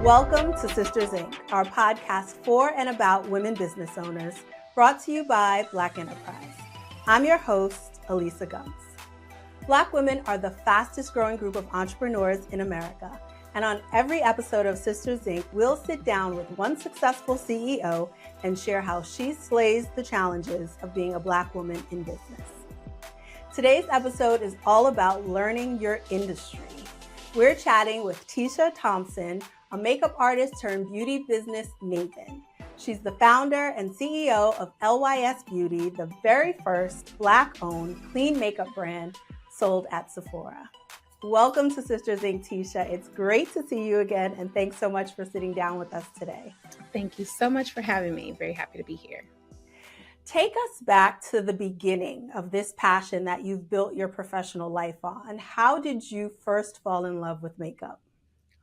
Welcome to Sisters Inc., our podcast for and about women business owners, brought to you by Black Enterprise. I'm your host, Elisa Gums. Black women are the fastest growing group of entrepreneurs in America. And on every episode of Sisters Inc., we'll sit down with one successful CEO and share how she slays the challenges of being a Black woman in business. Today's episode is all about learning your industry. We're chatting with Tisha Thompson, a makeup artist turned beauty business maven. She's the founder and CEO of LYS Beauty, the very first Black-owned clean makeup brand sold at Sephora. Welcome to Sisters Inc., Tisha. It's great to see you again, and thanks so much for sitting down with us today. Thank you so much for having me. Very happy to be here. Take us back to the beginning of this passion that you've built your professional life on. How did you first fall in love with makeup?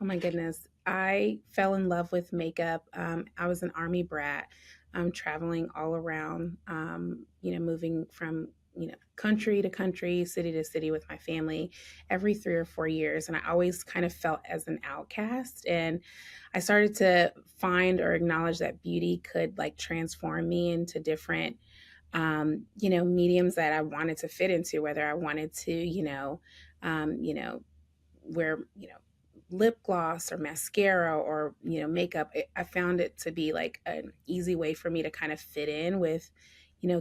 Oh my goodness. I fell in love with makeup. I was an Army brat, traveling all around, moving from, country to country, city to city with my family every 3 or 4 years. And I always kind of felt as an outcast. And I started to find or acknowledge that beauty could transform me into different, mediums that I wanted to fit into, whether I wanted to, wear, lip gloss or mascara or makeup. I found it to be an easy way for me to kind of fit in with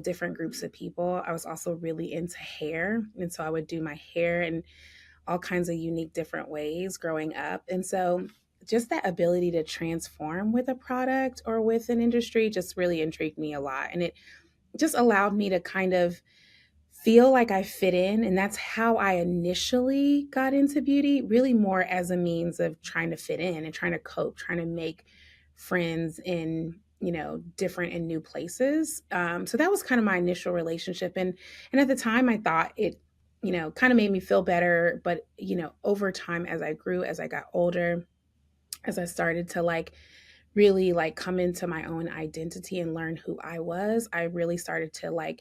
different groups of people. I was also really into hair, and so I would do my hair in all kinds of unique different ways growing up. And so just that ability to transform with a product or with an industry just really intrigued me a lot, and it just allowed me to kind of feel like I fit in. And that's how I initially got into beauty, really more as a means of trying to fit in and trying to cope, trying to make friends in, different and new places. So that was kind of my initial relationship. And at the time I thought it, kind of made me feel better. But, over time, as I grew, as I got older, as I started to really come into my own identity and learn who I was, I really started to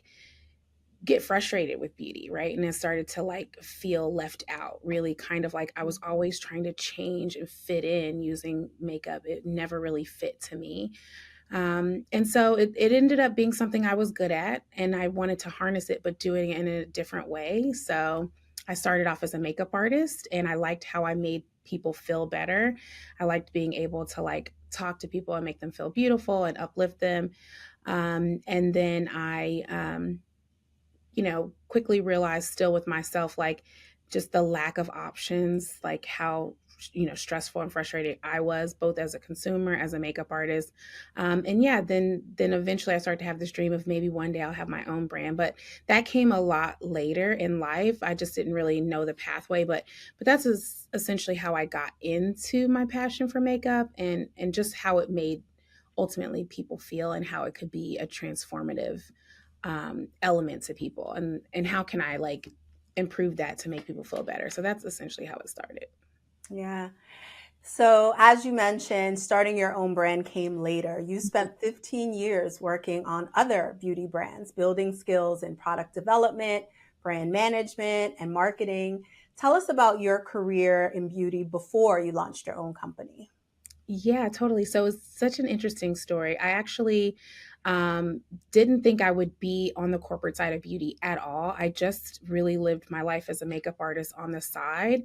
get frustrated with beauty, right? And it started to feel left out, really kind of I was always trying to change and fit in using makeup. It never really fit to me. And so it ended up being something I was good at, and I wanted to harness it, but doing it in a different way. So I started off as a makeup artist, and I liked how I made people feel better. I liked being able to talk to people and make them feel beautiful and uplift them. And then I, quickly realized still with myself, just the lack of options, how, stressful and frustrated I was, both as a consumer, as a makeup artist. Then eventually I started to have this dream of maybe one day I'll have my own brand, but that came a lot later in life. I just didn't really know the pathway, but that's essentially how I got into my passion for makeup and just how it made ultimately people feel and how it could be a transformative element to people, and how can I improve that to make people feel better. So that's essentially how it started. Yeah. So as you mentioned, starting your own brand came later. You spent 15 years working on other beauty brands, building skills in product development, brand management, and marketing. Tell us about your career in beauty before you launched your own company. Yeah, totally. So it's such an interesting story. I actually didn't think I would be on the corporate side of beauty at all. I just really lived my life as a makeup artist on the side.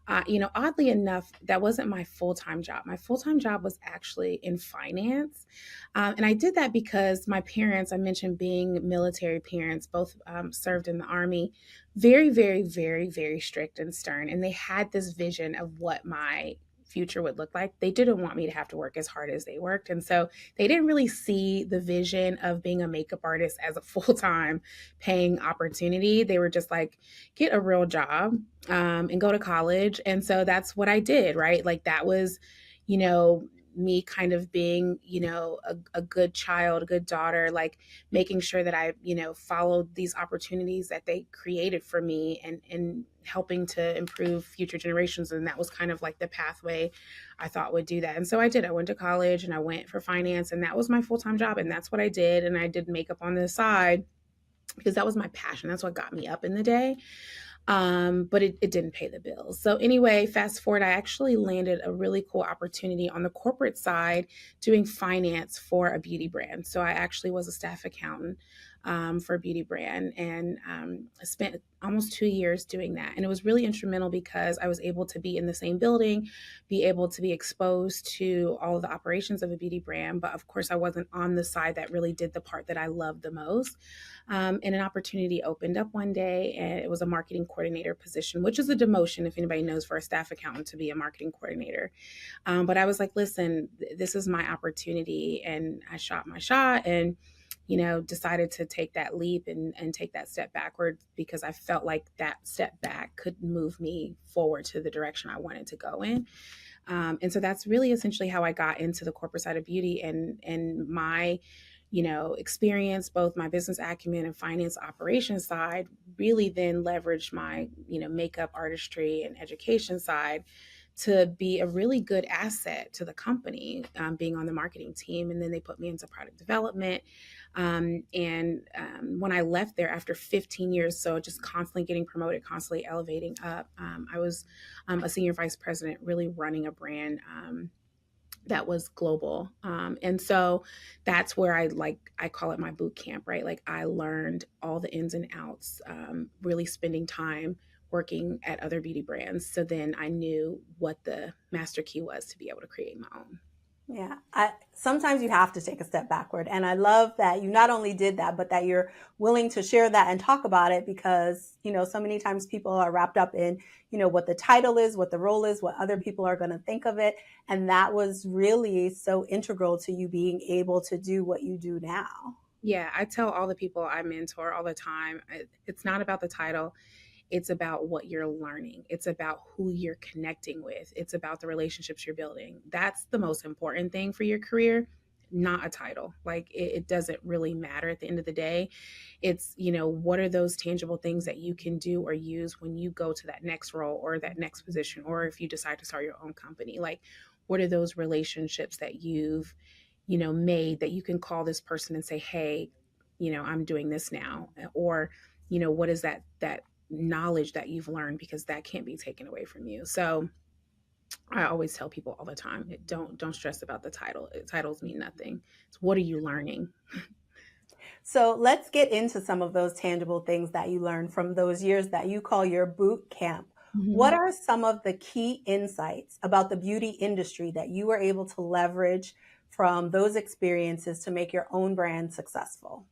Oddly enough, that wasn't my full-time job. My full-time job was actually in finance. And I did that because my parents, I mentioned being military parents, both served in the Army, very, very, very, very strict and stern. And they had this vision of what my future would look like. They didn't want me to have to work as hard as they worked. And so they didn't really see the vision of being a makeup artist as a full-time paying opportunity. They were just get a real job and go to college. And so that's what I did, right? That was, me kind of being, a good child, a good daughter, making sure that I, followed these opportunities that they created for me and helping to improve future generations. And that was kind of the pathway I thought would do that. And so I did. I went to college and I went for finance, and that was my full-time job. And that's what I did. And I did makeup on the side because that was my passion. That's what got me up in the day. But it didn't pay the bills. So anyway, fast forward, I actually landed a really cool opportunity on the corporate side doing finance for a beauty brand. So I actually was a staff accountant for a beauty brand, and I spent almost 2 years doing that. And it was really instrumental because I was able to be in the same building, be able to be exposed to all of the operations of a beauty brand. But of course, I wasn't on the side that really did the part that I loved the most. And an opportunity opened up one day, and it was a marketing coordinator position, which is a demotion, if anybody knows, for a staff accountant to be a marketing coordinator. But I was like, listen, this is my opportunity. And I shot my shot and, decided to take that leap and take that step backward because I felt like that step back could move me forward to the direction I wanted to go in. And so that's really essentially how I got into the corporate side of beauty, and my experience, both my business acumen and finance operations side, really then leveraged my makeup artistry and education side to be a really good asset to the company, being on the marketing team. And then they put me into product development. And when I left there after 15 years, so just constantly getting promoted, constantly elevating up, I was a senior vice president, really running a brand that was global. And so that's where I call it my boot camp, right? Like I learned all the ins and outs, really spending time working at other beauty brands. So then I knew what the master key was to be able to create my own. Yeah, sometimes you have to take a step backward. And I love that you not only did that, but that you're willing to share that and talk about it because, so many times people are wrapped up in, what the title is, what the role is, what other people are going to think of it. And that was really so integral to you being able to do what you do now. Yeah, I tell all the people I mentor all the time, it's not about the title. It's about what you're learning. It's about who you're connecting with. It's about the relationships you're building. That's the most important thing for your career, not a title. Like it doesn't really matter at the end of the day. It's, what are those tangible things that you can do or use when you go to that next role or that next position, or if you decide to start your own company? Like, what are those relationships that you've, made that you can call this person and say, hey, I'm doing this now? Or, what is that knowledge that you've learned, because that can't be taken away from you. So I always tell people all the time, don't stress about the title. Titles mean nothing. It's what are you learning? So let's get into some of those tangible things that you learned from those years that you call your boot camp. What Mm-hmm. are some of the key insights about the beauty industry that you were able to leverage from those experiences to make your own brand successful?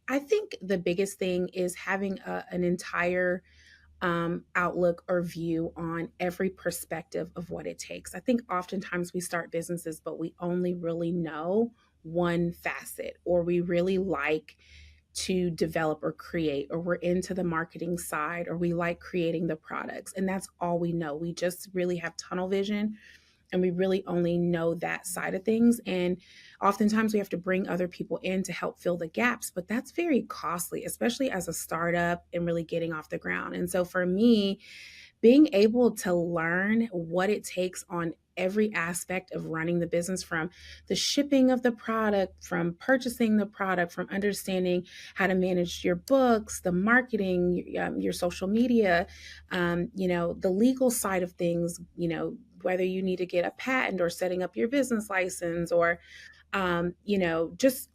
I think the biggest thing is having an entire outlook or view on every perspective of what it takes. I think oftentimes we start businesses, but we only really know one facet, or we really like to develop or create, or we're into the marketing side, or we like creating the products. And that's all we know. We just really have tunnel vision, and we really only know that side of things. And oftentimes we have to bring other people in to help fill the gaps, but that's very costly, especially as a startup and really getting off the ground. And so for me, being able to learn what it takes on every aspect of running the business, from the shipping of the product, from purchasing the product, from understanding how to manage your books, the marketing, your social media, the legal side of things, whether you need to get a patent or setting up your business license, or just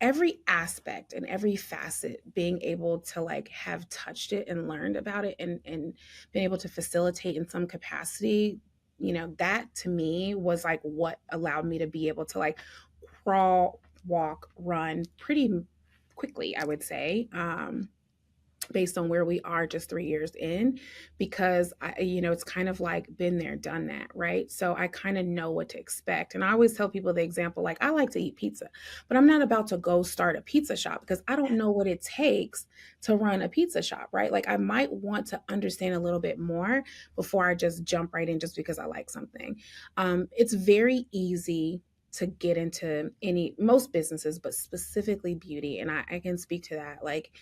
every aspect and every facet, being able to like have touched it and learned about it, and been able to facilitate in some capacity, that to me was like what allowed me to be able to like crawl, walk, run pretty quickly, I would say. Based on where we are just 3 years in, because it's kind of like been there, done that, right? So I kind of know what to expect. And I always tell people the example, like, I like to eat pizza, but I'm not about to go start a pizza shop because I don't know what it takes to run a pizza shop, right? Like I might want to understand a little bit more before I just jump right in just because I like something. It's very easy to get into most businesses, but specifically beauty. And I can speak to that. Like,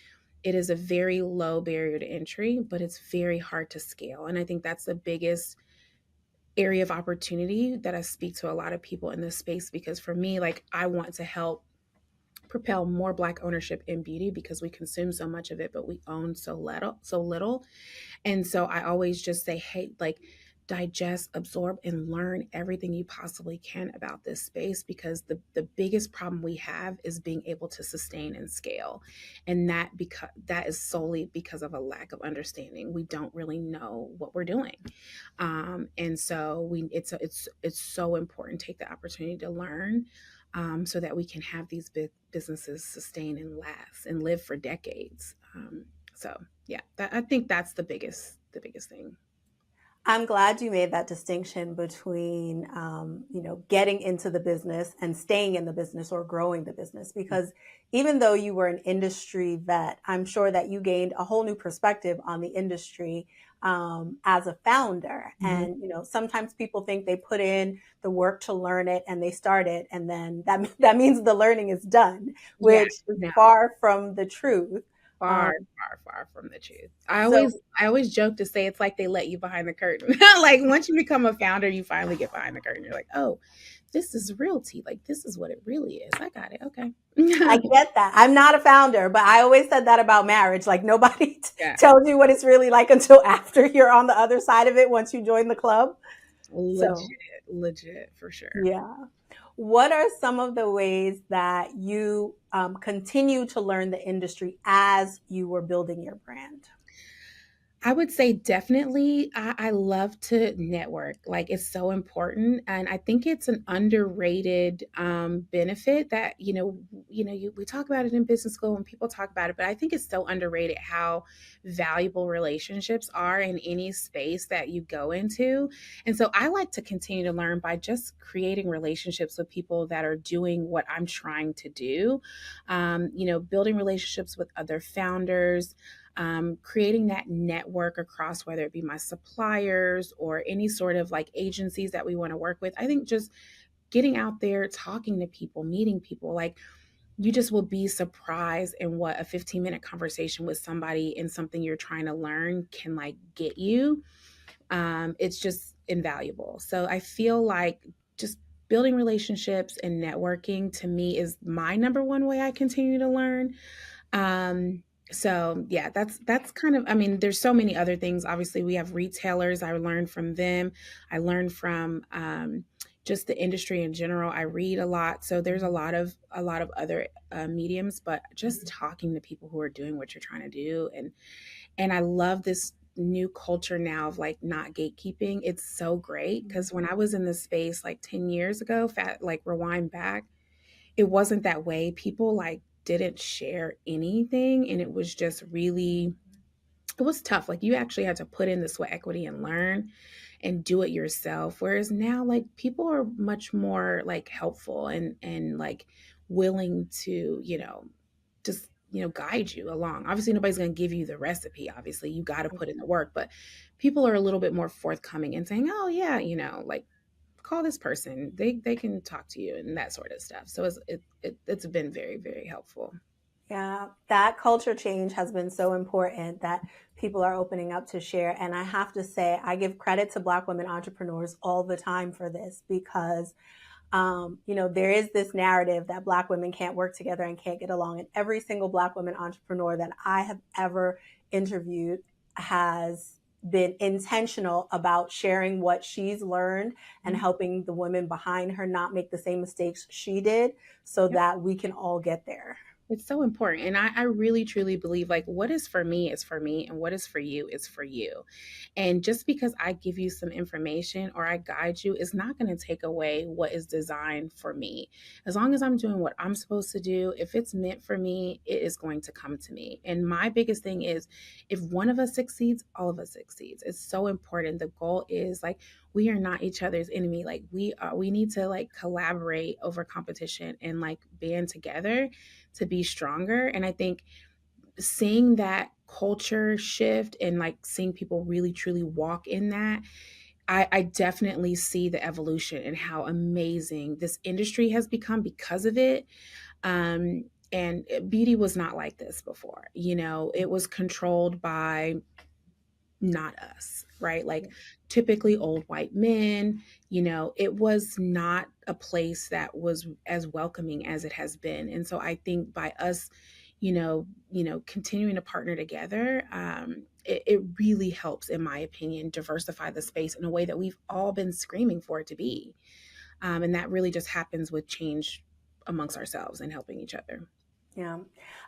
it is a very low barrier to entry, but it's very hard to scale. And I think that's the biggest area of opportunity that I speak to a lot of people in this space, because for me, like, I want to help propel more Black ownership in beauty because we consume so much of it, but we own so little. And so I always just say, hey, like, digest, absorb, and learn everything you possibly can about this space, because the biggest problem we have is being able to sustain and scale. And that is solely because of a lack of understanding. We don't really know what we're doing. And so it's so important to take the opportunity to learn, so that we can have these businesses sustain and last and live for decades. So yeah, I think that's the biggest thing. I'm glad you made that distinction between, getting into the business and staying in the business or growing the business. Because even though you were an industry vet, I'm sure that you gained a whole new perspective on the industry as a founder. Mhm. And sometimes people think they put in the work to learn it and they start it, and then that means the learning is done, Yeah, which is no, far from the truth. far, Um, far from the truth. so I always joke to say it's like they let you behind the curtain. Like once you become a founder, you finally get behind the curtain. You're like, oh, this is realty. Like this is what it really is. I got it. Okay. I get that. I'm not a founder, but I always said that about marriage. Like nobody Yeah, tells you what it's really like until after you're on the other side of it once you join the club. So, legit for sure. yeah. What are some of the ways that you continue to learn the industry as you were building your brand? I would say definitely. I love to network. Like it's so important, and I think it's an underrated benefit that we talk about it in business school and people talk about it, but I think it's so underrated how valuable relationships are in any space that you go into. And so I like to continue to learn by just creating relationships with people that are doing what I'm trying to do. Building relationships with other founders, creating that network across whether it be my suppliers or any sort of like agencies that we want to work with. I think just getting out there, talking to people, meeting people, like you just will be surprised in what a 15-minute conversation with somebody in something you're trying to learn can like get you. It's just invaluable. So I feel like just building relationships and networking to me is my number one way I continue to learn. So yeah, that's kind of, I mean, there's so many other things. Obviously, we have retailers. I learned from them. I learned from just the industry in general. I read a lot, so there's a lot of other mediums. But just talking to people who are doing what you're trying to do, and I love this new culture now of like not gatekeeping. It's so great because when I was in this space like 10 years ago, like rewind back, it wasn't that way. People like didn't share anything, and it was just really, it was tough. Like you actually had to put in the sweat equity and learn and do it yourself. Whereas now like people are much more like helpful and like willing to, just guide you along. Obviously nobody's going to give you the recipe. Obviously you got to put in the work, but people are a little bit more forthcoming and saying, oh yeah, like call this person, they can talk to you and that sort of stuff. So it's been very, very helpful. Yeah, that culture change has been so important that people are opening up to share. And I have to say, I give credit to Black women entrepreneurs all the time for this because, there is this narrative that Black women can't work together and can't get along. And every single Black women entrepreneur that I have ever interviewed has been intentional about sharing what she's learned and helping the women behind her not make the same mistakes she did so Yep. that we can all get there. It's so important. And I really truly believe like what is for me is for me and what is for you is for you. And just because I give you some information or I guide you is not going to take away what is designed for me. As long as I'm doing what I'm supposed to do, if it's meant for me, it is going to come to me. And my biggest thing is if one of us succeeds, all of us succeeds. It's so important. The goal is like we are not each other's enemy. Like we need to like collaborate over competition and like band together to be stronger. And I think seeing that culture shift and like seeing people really truly walk in that, I definitely see the evolution and how amazing this industry has become because of it. And beauty was not like this before. It was controlled by not us, right? Like typically old white men, it was not a place that was as welcoming as it has been. And so I think by us, continuing to partner together, it really helps, in my opinion, diversify the space in a way that we've all been screaming for it to be. And that really just happens with change amongst ourselves and helping each other. Yeah,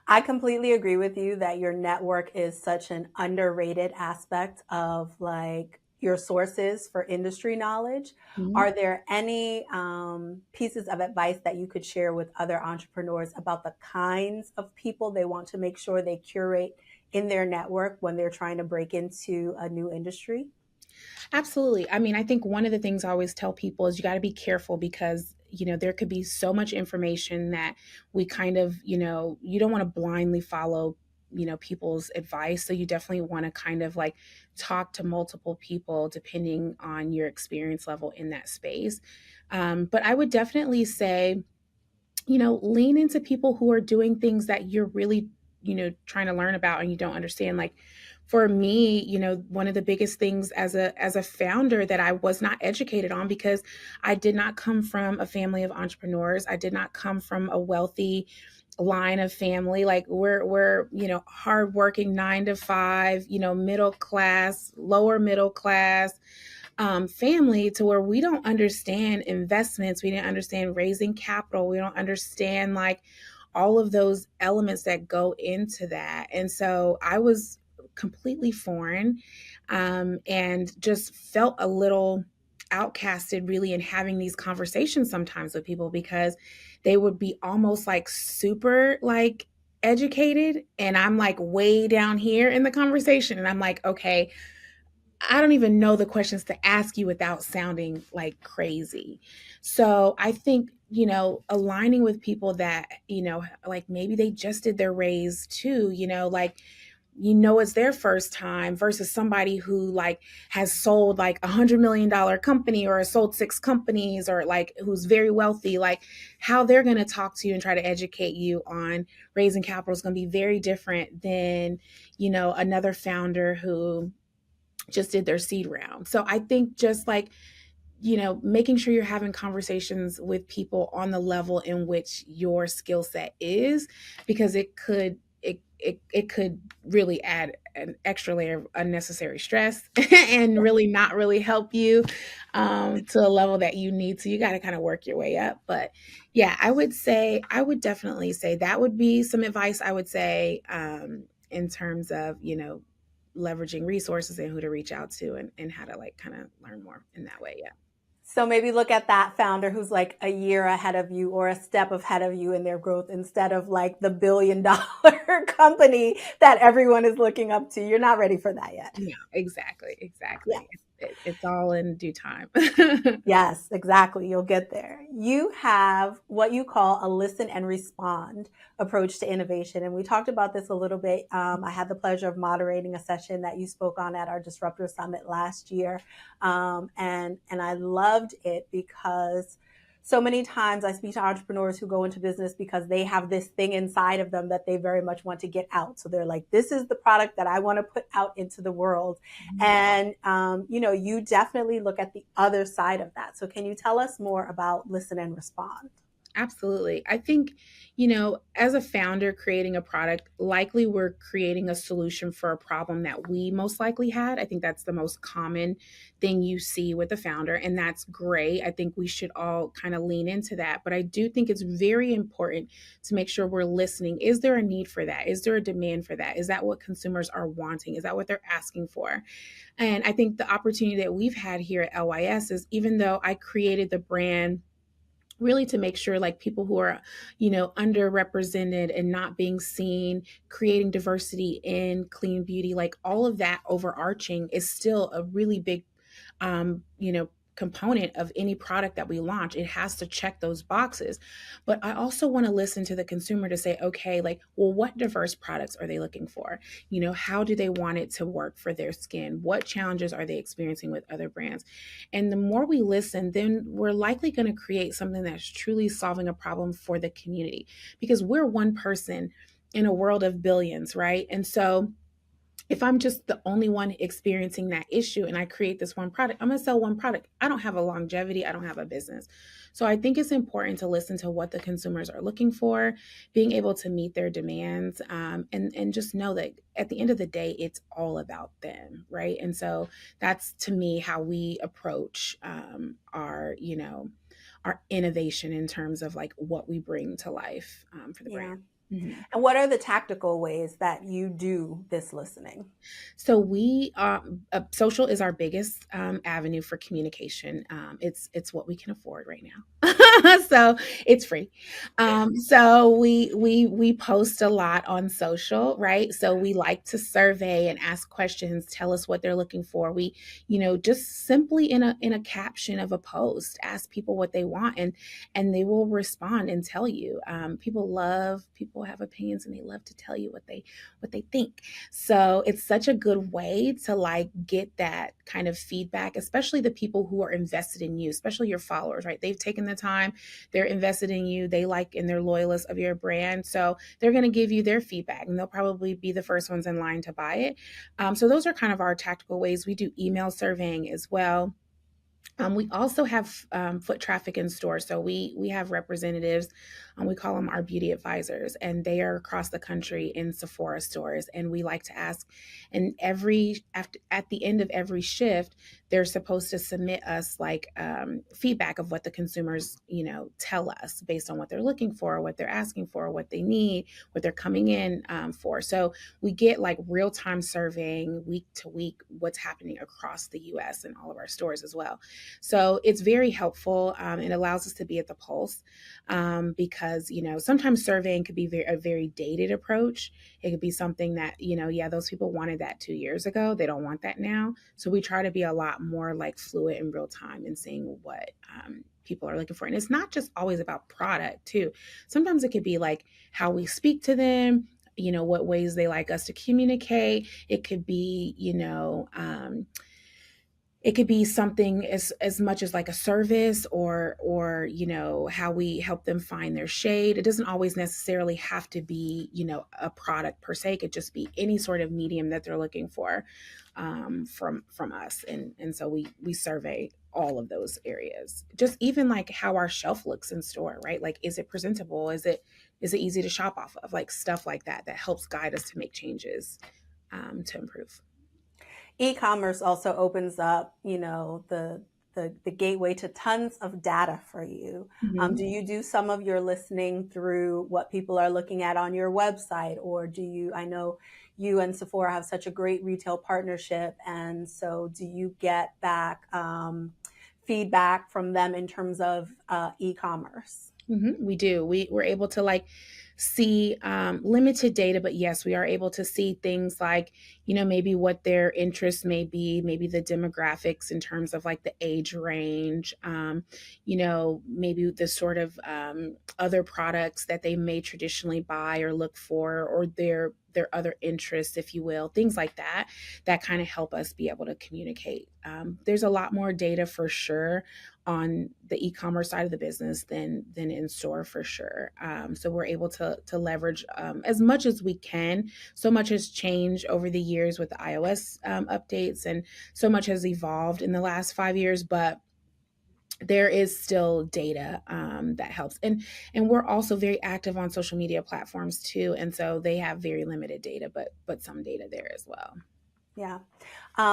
I completely agree with you that your network is such an underrated aspect of like your sources for industry knowledge. Mhm. Are there any pieces of advice that you could share with other entrepreneurs about the kinds of people they want to make sure they curate in their network when they're trying to break into a new industry? Absolutely. I mean, I think one of the things I always tell people is you got to be careful because, there could be so much information that we kind of, you don't want to blindly follow, people's advice. So you definitely want to kind of like talk to multiple people depending on your experience level in that space. But I would definitely say, lean into people who are doing things that you're really, trying to learn about and you don't understand. Like for me, one of the biggest things as a founder that I was not educated on because I did not come from a family of entrepreneurs. I did not come from a wealthy line of family. Like we're, hardworking 9 to 5, middle class, lower middle class family to where we don't understand investments. We didn't understand raising capital. We don't understand like all of those elements that go into that. And so I was completely foreign and just felt a little outcasted really in having these conversations sometimes with people because they would be almost like super like educated and I'm like way down here in the conversation and I'm like, okay, I don't even know the questions to ask you without sounding like crazy. So I think, aligning with people that, like maybe they just did their raise too, like, it's their first time versus somebody who like has sold like $100 million company or has sold 6 companies or like who's very wealthy, like how they're going to talk to you and try to educate you on raising capital is going to be very different than, another founder who just did their seed round. So I think just like, making sure you're having conversations with people on the level in which your skill set is, because it could really add an extra layer of unnecessary stress and really not really help you to a level that you need. So you got to kind of work your way up. But yeah, I would definitely say that would be some advice I would say in terms of, leveraging resources and who to reach out to and how to like kind of learn more in that way. Yeah. So maybe look at that founder who's like a year ahead of you or a step ahead of you in their growth instead of like the $1 billion company that everyone is looking up to. You're not ready for that yet. No, exactly. Yeah. Exactly. It's all in due time. Yes, exactly. You'll get there. You have what you call a listen and respond approach to innovation. And we talked about this a little bit. I had the pleasure of moderating a session that you spoke on at our Disruptor Summit last year. And I loved it because so many times I speak to entrepreneurs who go into business because they have this thing inside of them that they very much want to get out. So they're like, this is the product that I want to put out into the world. And, you definitely look at the other side of that. So can you tell us more about listen and respond? Absolutely. I think, as a founder creating a product, likely we're creating a solution for a problem that we most likely had. I think that's the most common thing you see with a founder, and that's great. I think we should all kind of lean into that. But I do think it's very important to make sure we're listening. Is there a need for that? Is there a demand for that? Is that what consumers are wanting? Is that what they're asking for? And I think the opportunity that we've had here at LYS is even though I created the brand really to make sure like people who are underrepresented and not being seen, creating diversity in clean beauty, like all of that overarching is still a really big component of any product that we launch. It has to check those boxes. But I also want to listen to the consumer to say, okay, like, well, what diverse products are they looking for? How do they want it to work for their skin? What challenges are they experiencing with other brands? And the more we listen, then we're likely going to create something that's truly solving a problem for the community because we're one person in a world of billions, right? And so if I'm just the only one experiencing that issue and I create this one product, I'm going to sell one product. I don't have a longevity. I don't have a business. So I think it's important to listen to what the consumers are looking for, being able to meet their demands, and just know that at the end of the day, it's all about them, right? And so that's to me how we approach our, our innovation in terms of like what we bring to life for the Yeah. brand. Mhm. And what are the tactical ways that you do this listening? So we social is our biggest avenue for communication. It's what we can afford right now, so it's free. So we post a lot on social, right? So we like to survey and ask questions, tell us what they're looking for. We, just simply in a caption of a post, ask people what they want, and they will respond and tell you. People have opinions and they love to tell you what they think. So it's such a good way to like get that kind of feedback, especially the people who are invested in you, especially your followers, right? They've taken the time, they're invested in you, they like and they're loyalists of your brand. So they're going to give you their feedback and they'll probably be the first ones in line to buy it. So those are kind of our tactical ways. We do email surveying as well. We also have foot traffic in stores. So we have representatives, we call them our beauty advisors, and they are across the country in Sephora stores. And we like to ask, and at the end of every shift, they're supposed to submit us like feedback of what the consumers, tell us based on what they're looking for, what they're asking for, what they need, what they're coming in for. So we get like real time surveying week to week what's happening across the US and all of our stores as well. So it's very helpful. It allows us to be at the pulse because, sometimes surveying could be a very dated approach. It could be something that, yeah, those people wanted that 2 years ago. They don't want that now. So we try to be a lot more like fluid in real time and seeing what people are looking for. And it's not just always about product too. Sometimes it could be like how we speak to them, what ways they like us to communicate. It could be, it could be something as much as like a service or how we help them find their shade. It doesn't always necessarily have to be a product per se. It could just be any sort of medium that they're looking for from us. And so we survey all of those areas. Just even like how our shelf looks in store, right? Like, is it presentable? Is it easy to shop off of? Like stuff like that helps guide us to make changes to improve. E-commerce also opens up, the gateway to tons of data for you. Mhm. Do you do some of your listening through what people are looking at on your website, or I know you and Sephora have such a great retail partnership, and so do you get back feedback from them in terms of e-commerce? We do. We're able to like see limited data, but yes, we are able to see things like, maybe what their interests may be, maybe the demographics in terms of like the age range, maybe the sort of other products that they may traditionally buy or look for, or their other interests, if you will, things like that kind of help us be able to communicate. There's a lot more data for sure on the e-commerce side of the business than in store for sure. So we're able to leverage as much as we can. So much has changed over the years with the iOS updates, and so much has evolved in the last 5 years, but there is still data that helps, and we're also very active on social media platforms too, and so they have very limited data, but some data there as well. Yeah.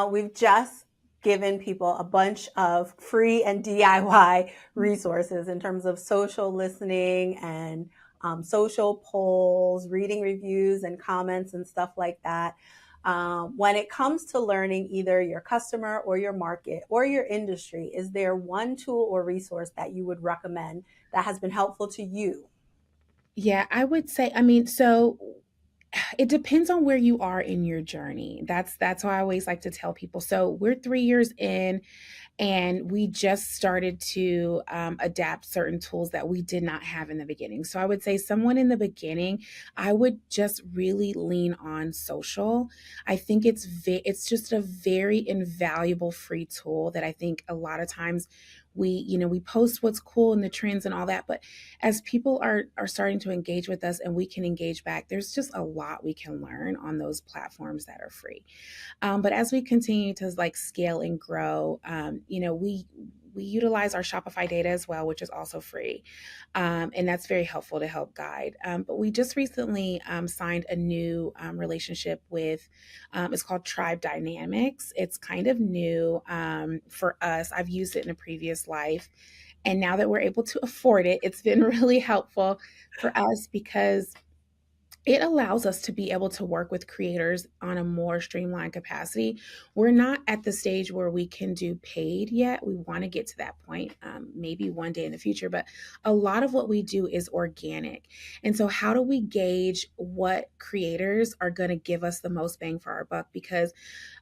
We've just given people a bunch of free and DIY resources in terms of social listening and social polls, reading reviews and comments and stuff like that. When it comes to learning either your customer or your market or your industry, is there one tool or resource that you would recommend that has been helpful to you? Yeah, I would say, I mean, so it depends on where you are in your journey. That's why I always like to tell people. So we're 3 years in, and we just started to adapt certain tools that we did not have in the beginning. So I would say someone in the beginning, I would just really lean on social. I think it's just a very invaluable free tool that I think a lot of times we post what's cool and the trends and all that. But as people are starting to engage with us and we can engage back, there's just a lot we can learn on those platforms that are free. But as we continue to like scale and grow, we utilize our Shopify data as well, which is also free. And that's very helpful to help guide. But we just recently signed a new relationship with, it's called Tribe Dynamics. It's kind of new for us. I've used it in a previous life. And now that we're able to afford it, it's been really helpful for us because it allows us to be able to work with creators on a more streamlined capacity. We're not at the stage where we can do paid yet. We want to get to that point, maybe one day in the future, but a lot of what we do is organic. And so how do we gauge what creators are going to give us the most bang for our buck? Because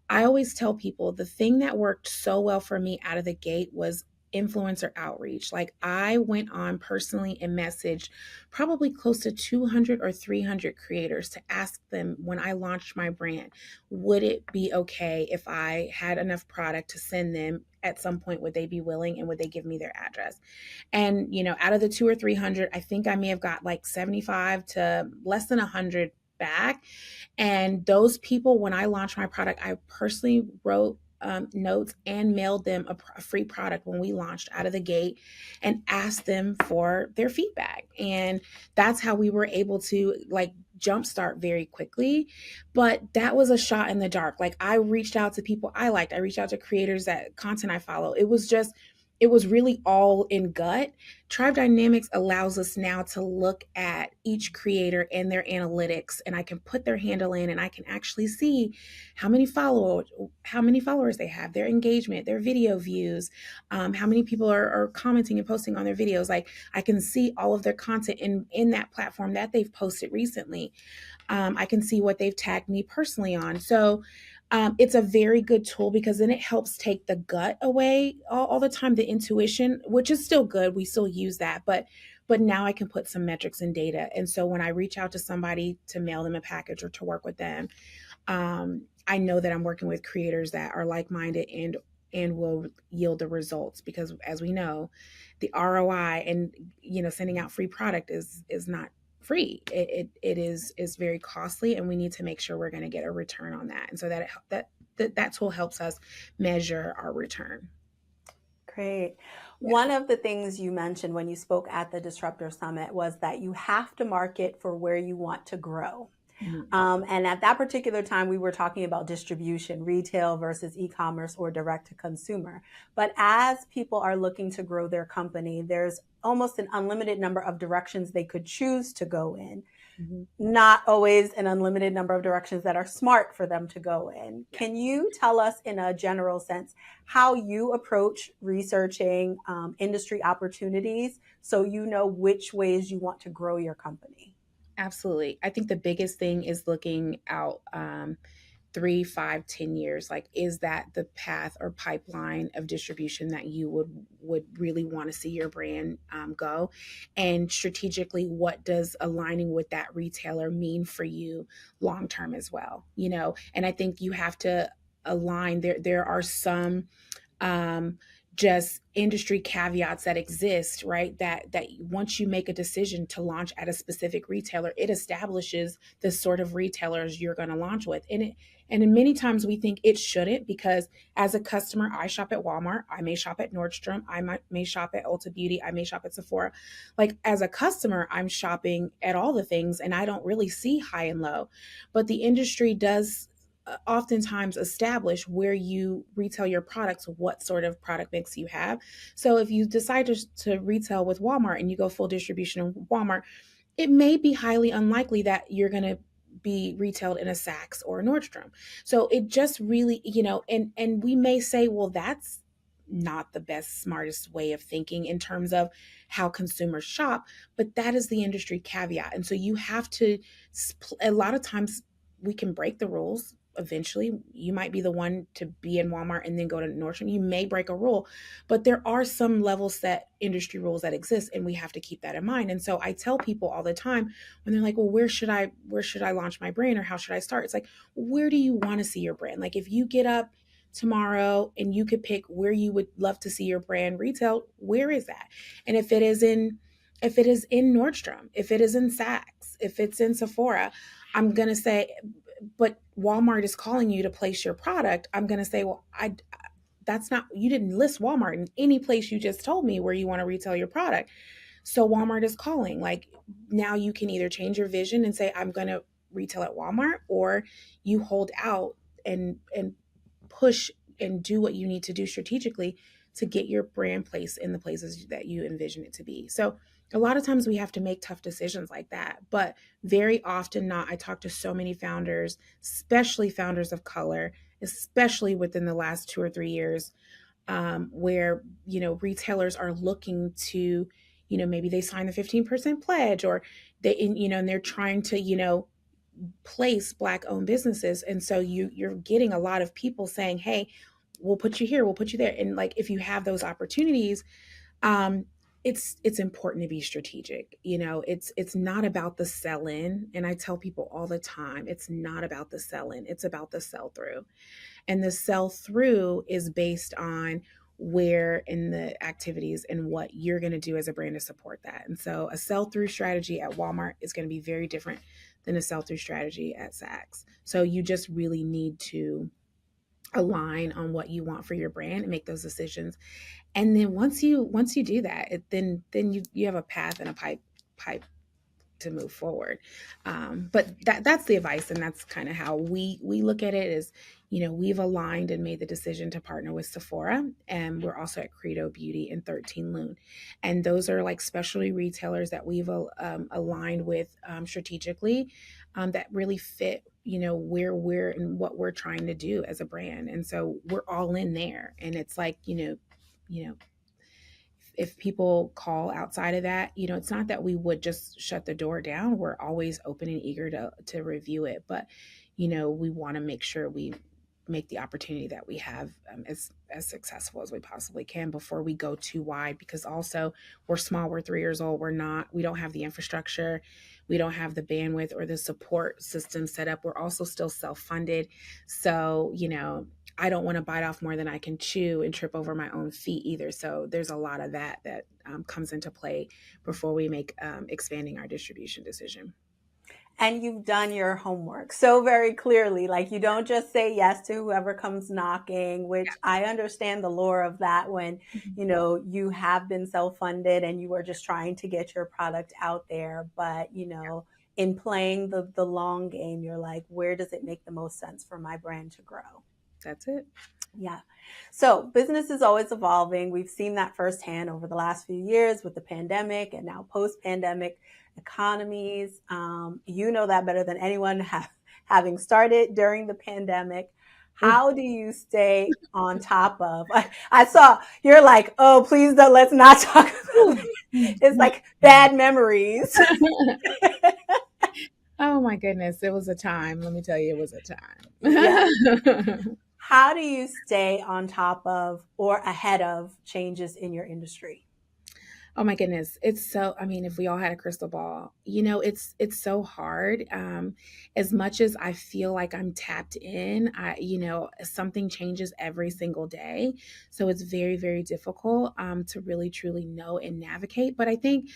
I always tell people the thing that worked so well for me out of the gate was influencer outreach. Like I went on personally and messaged probably close to 200 or 300 creators to ask them when I launched my brand, would it be okay if I had enough product to send them at some point? Would they be willing and would they give me their address? And, out of the 200 or 300, I think I may have got like 75 to less than 100 back. And those people, when I launched my product, I personally wrote notes and mailed them a free product when we launched out of the gate and asked them for their feedback. And that's how we were able to like jumpstart very quickly. But that was a shot in the dark. Like I reached out to people I liked. I reached out to creators that content I follow. It was really all in gut. Tribe Dynamics allows us now to look at each creator and their analytics, and I can put their handle in and I can actually see how many followers they have, their engagement, their video views, how many people are commenting and posting on their videos. Like I can see all of their content in that platform that they've posted recently. I can see what they've tagged me personally on. So it's a very good tool because then it helps take the gut away all the time, the intuition, which is still good. We still use that, but now I can put some metrics and data. And so when I reach out to somebody to mail them a package or to work with them, I know that I'm working with creators that are like-minded and will yield the results, because as we know, the ROI and sending out free product is not free. It is very costly, and we need to make sure we're going to get a return on that. And so that tool helps us measure our return. Great. Yeah. One of the things you mentioned when you spoke at the Disruptor Summit was that you have to market for where you want to grow. Mm-hmm. And at that particular time, we were talking about distribution, retail versus e-commerce or direct to consumer. But as people are looking to grow their company, there's almost an unlimited number of directions they could choose to go in. Mm-hmm. Not always an unlimited number of directions that are smart for them to go in. Yeah. Can you tell us in a general sense how you approach researching industry opportunities so you know which ways you want to grow your company? Absolutely. I think the biggest thing is looking out 3, 5, 10 years. Like, is that the path or pipeline of distribution that you would really want to see your brand go? And strategically, what does aligning with that retailer mean for you long term as well? And I think you have to align. There are some just industry caveats that exist, right? That once you make a decision to launch at a specific retailer, it establishes the sort of retailers you're going to launch with. And many times we think it shouldn't, because as a customer, I shop at Walmart, I may shop at Nordstrom, I may shop at Ulta Beauty, I may shop at Sephora. Like as a customer, I'm shopping at all the things and I don't really see high and low, but the industry does oftentimes establish where you retail your products, what sort of product mix you have. So if you decide to retail with Walmart and you go full distribution in Walmart, it may be highly unlikely that you're going to be retailed in a Saks or a Nordstrom. So it just really, and we may say, well, that's not the best, smartest way of thinking in terms of how consumers shop, but that is the industry caveat. And so you have to, a lot of times we can break the rules. Eventually, you might be the one to be in Walmart and then go to Nordstrom. You may break a rule, but there are some level set industry rules that exist, and we have to keep that in mind. And so I tell people all the time when they're like, well, where should I launch my brand, or how should I start? It's like, where do you want to see your brand? Like if you get up tomorrow and you could pick where you would love to see your brand retail, where is that? And if it is in Nordstrom, if it is in Saks, if it's in Sephora, I'm going to say, but Walmart is calling you to place your product. I'm going to say, well, that's not, you didn't list Walmart in any place you just told me where you want to retail your product. So Walmart is calling. Like, now you can either change your vision and say, I'm going to retail at Walmart, or you hold out and push and do what you need to do strategically to get your brand placed in the places that you envision it to be. So a lot of times we have to make tough decisions like that, but very often not. I talk to so many founders, especially founders of color, especially within the last 2 or 3 years, where, retailers are looking to, maybe they sign the 15% pledge, or and they're trying to, place Black owned businesses. And so you're getting a lot of people saying, hey, we'll put you here, we'll put you there. And like, if you have those opportunities, um, it's important to be strategic. It's not about the sell in. And I tell people all the time, it's not about the sell in, it's about the sell through. And the sell through is based on where in the activities and what you're going to do as a brand to support that. And so a sell through strategy at Walmart is going to be very different than a sell through strategy at Saks. So you just really need to align on what you want for your brand and make those decisions. And then once you do that, then you have a path and a pipe to move forward. But that's the advice, and that's kind of how we look at it. Is, we've aligned and made the decision to partner with Sephora, and we're also at Credo Beauty and 13 Loon, and those are like specialty retailers that we've aligned with strategically, that really fit, where we're and what we're trying to do as a brand. And so we're all in there, and it's like, you know if people call outside of that, it's not that we would just shut the door down. We're always open and eager to review it, but we want to make sure we make the opportunity that we have, as successful as we possibly can before we go too wide. Because also, we're small, we're 3 years old, we don't have the infrastructure, we don't have the bandwidth or the support system set up. We're also still self-funded, so I don't want to bite off more than I can chew and trip over my own feet either. So there's a lot of that comes into play before we make expanding our distribution decision. And you've done your homework so very clearly. Like, you don't just say yes to whoever comes knocking, which I understand the lore of that when, you have been self-funded and you are just trying to get your product out there. But, in playing the long game, you're like, where does it make the most sense for my brand to grow? That's it. Yeah. So business is always evolving. We've seen that firsthand over the last few years with the pandemic and now post-pandemic economies. You know that better than anyone, having started during the pandemic. How do you stay on top of? I saw you're like, oh, please don't, let's not talk about it. It's like bad memories. Oh my goodness, it was a time. Let me tell you, it was a time. Yeah. How do you stay on top of or ahead of changes in your industry? Oh my goodness. It's so, I mean, if we all had a crystal ball, it's so hard. As much as I feel like I'm tapped in, something changes every single day. So it's very, very difficult to really, truly know and navigate. But I think,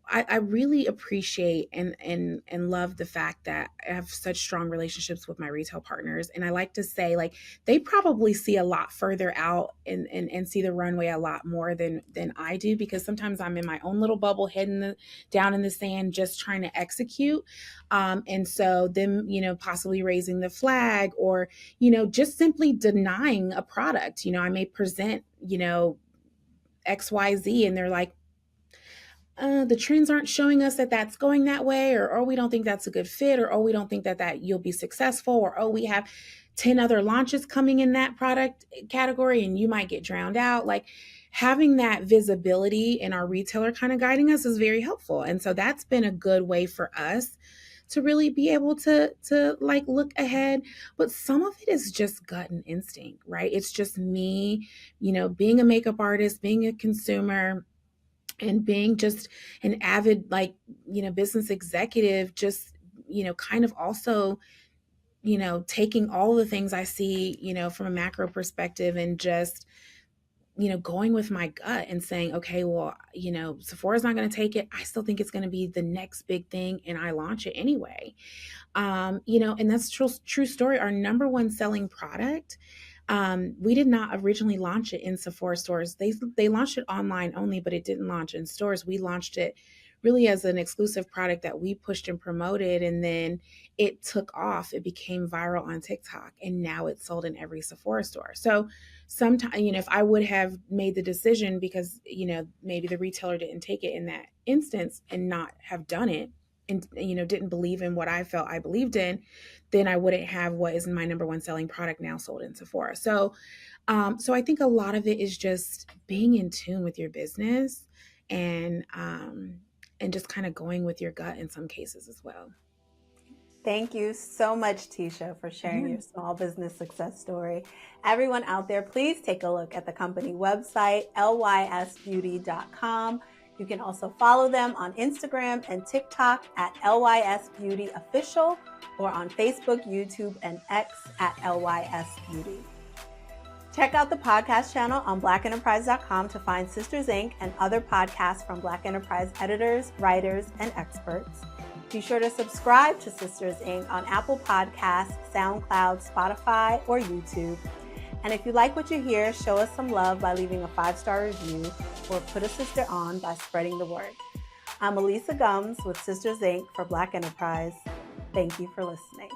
I really appreciate and love the fact that I have such strong relationships with my retail partners. And I like to say, like, they probably see a lot further out and see the runway a lot more than I do, because sometimes I'm in my own little bubble, heading down in the sand, just trying to execute. And so them, possibly raising the flag, or, just simply denying a product. I may present, XYZ, and they're like, the trends aren't showing us that that's going that way, or oh, we don't think that's a good fit, or oh, we don't think that you'll be successful, or oh, we have 10 other launches coming in that product category and you might get drowned out. Like, having that visibility and our retailer kind of guiding us is very helpful. And so that's been a good way for us to really be able to like look ahead. But some of it is just gut and instinct, right? It's just me, being a makeup artist, being a consumer, and being just an avid, like, business executive, just, kind of also taking all the things I see, from a macro perspective and just, going with my gut and saying, okay, well, Sephora's not going to take it. I still think it's going to be the next big thing. And I launch it anyway. And that's true story. Our number one selling product, we did not originally launch it in Sephora stores. They launched it online only, but it didn't launch in stores. We launched it really as an exclusive product that we pushed and promoted, and then it took off. It became viral on TikTok, and now it's sold in every Sephora store. So sometimes, if I would have made the decision because, maybe the retailer didn't take it in that instance and not have done it, and didn't believe in what I felt I believed in, then I wouldn't have what is my number one selling product now sold in Sephora. So I think a lot of it is just being in tune with your business and just kind of going with your gut in some cases as well. Thank you so much, Tisha, for sharing your small business success story. Everyone out there, please take a look at the company website, lysbeauty.com. You can also follow them on Instagram and TikTok at LYS Beauty Official, or on Facebook, YouTube, and X at LYS Beauty. Check out the podcast channel on blackenterprise.com to find Sisters Inc. and other podcasts from Black Enterprise editors, writers, and experts. Be sure to subscribe to Sisters Inc. on Apple Podcasts, SoundCloud, Spotify, or YouTube. And if you like what you hear, show us some love by leaving a 5-star review, or put a sister on by spreading the word. I'm Elisa Gums with Sisters Inc. for Black Enterprise. Thank you for listening.